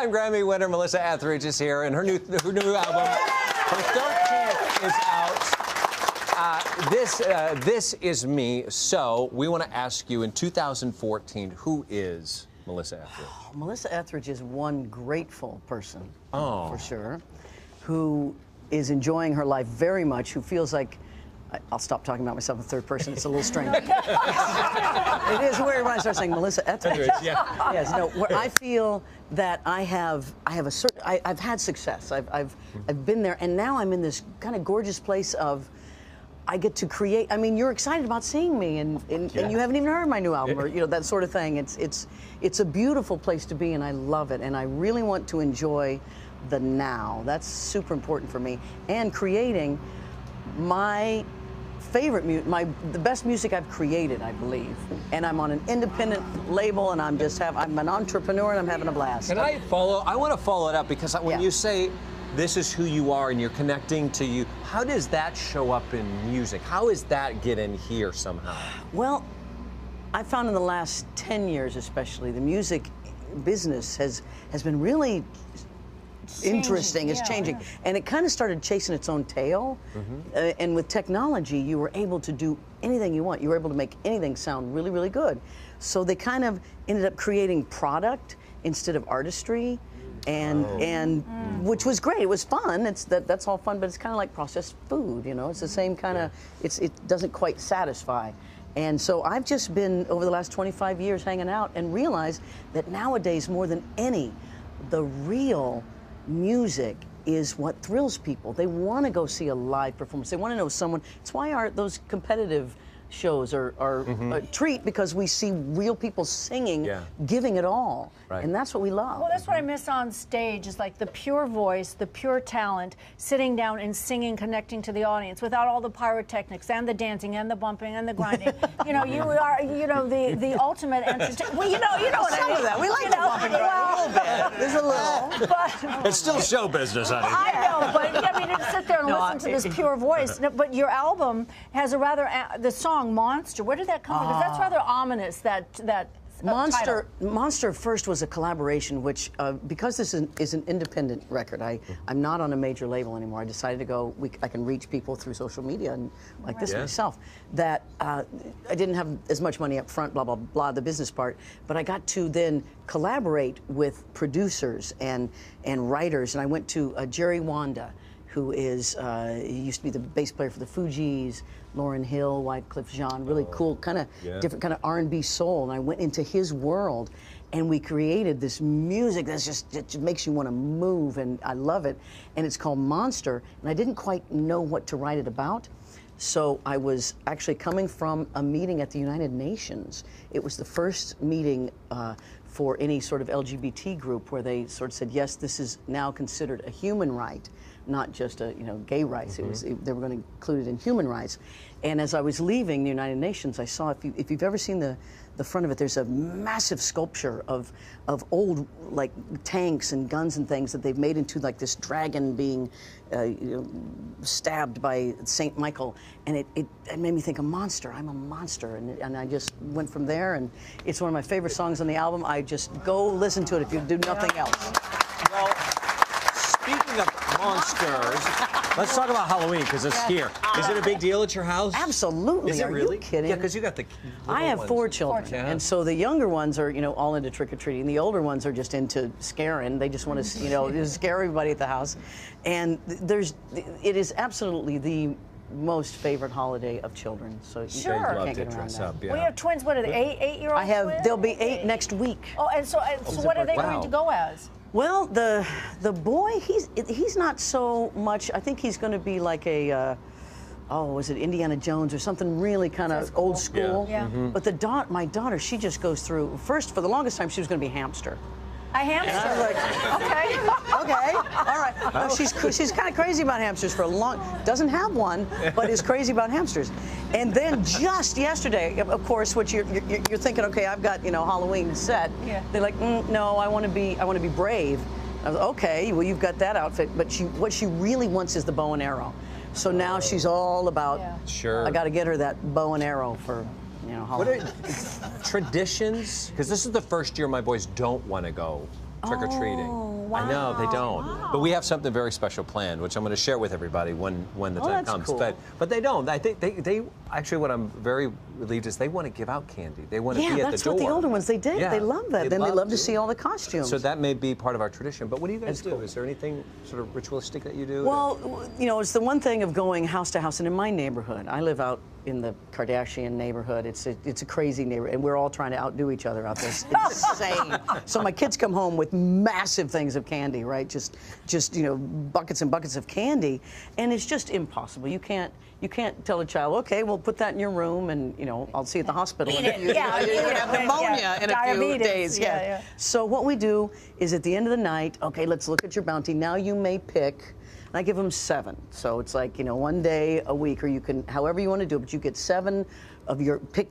Two-time Grammy winner Melissa Etheridge is here, and her new album, her 13th, is out. This is me. So we want to ask you, in 2014, who is Melissa Etheridge? Oh, Melissa Etheridge is one grateful person, for sure, who is enjoying her life very much, who feels like, I'll stop talking about myself in third person. It's a little strange. It is weird when I start saying Melissa Etheridge. Yeah. Yes. No. Where I feel that I've had success. I've been there, and now I'm in this kind of gorgeous place of I get to create. I mean, you're excited about seeing me, and you haven't even heard my new album, or that sort of thing. It's a beautiful place to be, and I love it. And I really want to enjoy the now. That's super important for me. And creating my favorite the best music I've created, I believe. And I'm on an independent label, and I'm an entrepreneur, and I'm having a blast. Can I follow? I want to follow it up, because when you say this is who you are and you're connecting to you, how does that show up in music? How is that get in here somehow? Well, I found in the last 10 years especially, the music business has been really interesting. It's changing. And it kind of started chasing its own tail. And with technology, you were able to do anything you want. You were able to make anything sound really, really good. So they kind of ended up creating product instead of artistry. And which was great. It was fun. That's all fun, but it's kind of like processed food, you know. It's the same kind of. It doesn't quite satisfy. And so I've just been over the last 25 years hanging out and realized that nowadays, more than any, the real music is what thrills people. They want to go see a live performance. They want to know someone. It's why those competitive shows are a treat, because we see real people singing, giving it all. And that's what we love. Well, that's what I miss on stage, is like the pure voice, the pure talent, sitting down and singing, connecting to the audience without all the pyrotechnics and the dancing and the bumping and the grinding. You know, you are, the ultimate entertainment. Well, you know what I mean. Some of that. We like the bumping a little bit. There's a little. But it's still show business, honey. I know, but I mean, to sit there and listen to this pure voice. No, but your album has a rather, the song Monster, where did that come from? Because that's rather ominous, that Monster first was a collaboration, which, because this is an independent record, I'm not on a major label anymore. I decided to go, I can reach people through social media and like this myself. That I didn't have as much money up front, blah, blah, blah, the business part, but I got to then collaborate with producers and writers, and I went to Jerry Wanda, who is, he used to be the bass player for the Fugees, Lauryn Hill, Wyclef Jean, really cool, kind of different kind of R&B soul. And I went into his world, and we created this music that's it makes you want to move, and I love it. And it's called Monster, and I didn't quite know what to write it about. So I was actually coming from a meeting at the United Nations. It was the first meeting for any sort of LGBT group where they sort of said, yes, this is now considered a human right, not just a gay rights. They were going to include it in human rights. And as I was leaving the United Nations, I saw, if you've ever seen the front of it, there's a massive sculpture of old like tanks and guns and things that they've made into like this dragon being stabbed by Saint Michael, and it made me think, a monster. I'm a monster, and I just went from there. And it's one of my favorite songs on the album. I just go listen to it if you do nothing else. Well, speaking of monsters, let's talk about Halloween, because it's here. Is it a big deal at your house? Absolutely. Is it really? Are you kidding? Yeah, because you got the I have ones. 4 children, and so the younger ones are, all into trick-or-treating. The older ones are just into scaring. They just want to, just scare everybody at the house. And it is absolutely the most favorite holiday of children. So you can't get around that. We have twins. What are they? Eight-year-old twins? They'll be 8 next week. Oh, and so what are they going to go as? Well, the boy, he's not so much. I think he's going to be like a, was it Indiana Jones or something really kind of old school? Yeah. But my daughter, she just goes through. First, for the longest time, she was going to be hamster. A hamster. And I was like, okay, all right. No, she's kind of crazy about hamsters for a long. Doesn't have one, but is crazy about hamsters. And then just yesterday, of course, which you're thinking, okay, I've got Halloween set. Yeah. They're like, no, I want to be brave. I was okay. Well, you've got that outfit, but what she really wants is the bow and arrow. So now she's all about. Sure. I got to get her that bow and arrow for. What are traditions? Because this is the first year my boys don't want to go trick-or-treating. Oh, wow. I know, they don't. Wow. But we have something very special planned, which I'm going to share with everybody when the time that's comes. cool. But they don't. I think they actually, what I'm very relieved is they want to give out candy. They want to be at the door. Yeah, that's what the older ones, they did. Yeah, They love that. Then they love to see all the costumes. So that may be part of our tradition. But what do you guys That's do? cool. Is there anything sort of ritualistic that you do? Well, you know, it's the one thing of going house to house, and in my neighborhood, I live out in the Kardashian neighborhood. It's a crazy neighborhood, and we're all trying to outdo each other out there. It's insane. So my kids come home with massive things of candy, right? Just you know, buckets and buckets of candy, and it's just impossible. You can't tell a child, okay, well, put that in your room, and you know, I'll see you at the hospital. Eat it. Yeah, you're gonna have pneumonia in a few Diabetes. days. Yeah, Yeah. yeah. So what we do is at the end of the night, okay, let's look at your bounty. Now you may pick. And I give them 7. So it's like, you know, one day a week, or you can, however you want to do it, but you get 7 of your, pick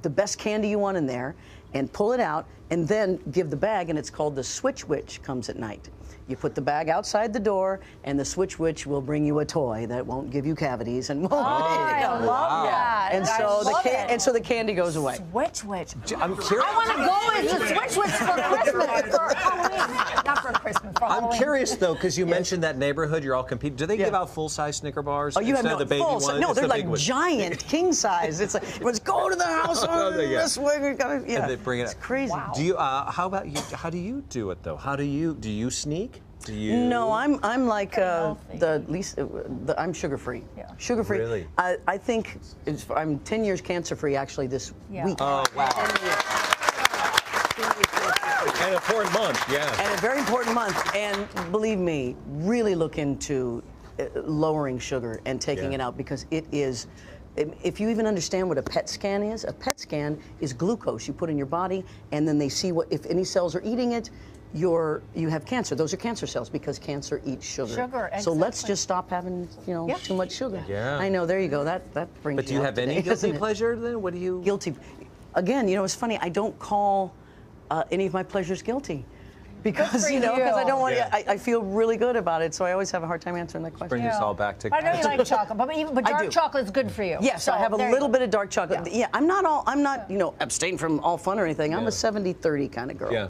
the best candy you want in there and pull it out and then give the bag, and it's called the Switch Witch comes at night. You put the bag outside the door, and the Switch Witch will bring you a toy that won't give you cavities and won't. I love that. And I so love it. the candy goes away. Switch Witch. I'm curious. I want to go as the Switch Witch for Christmas, for Halloween. Not for Christmas, for Halloween. I'm curious though, because you mentioned that neighborhood. You're all competing. Do they give out full-size Snicker bars? Oh, you have instead no of the baby full. one? No, It's they're the like big one. giant, king size. It's like, let's go to the house. Yeah. This way, we gotta, yeah. And they bring it It's up. crazy. Wow. Do you? How about you? How do you do it though? Do you sneak? Do you? No, I'm like healthy. the least. I'm sugar free. Yeah. Sugar free. Really? I think I'm 10 years cancer free actually this week. Oh wow! 10 years. 10 years cancer-free. An important month, yeah. And a very important month. And believe me, really look into lowering sugar and taking it out, because it is. If you even understand what a PET scan is, a PET scan is glucose you put in your body, and then they see if any cells are eating it. You have cancer. Those are cancer cells, because cancer eats sugar. Sugar, So let's exactly. just stop having, you know, too much sugar. Yeah. I know. There you go. That brings. But do you have any guilty pleasure then? What do you? Guilty. Again, you know, it's funny. I don't call any of my pleasures guilty, because for because I you. don't want. Yeah. I feel really good about it, so I always have a hard time answering that question. Brings us all back to. I know you like chocolate, but I dark do. chocolate is good for you. Yes, So, I have a there you little go. bit of dark chocolate. Yeah, I'm not, you know, abstain from all fun or anything. I'm Yeah. a 70-30 kind of girl. Yeah.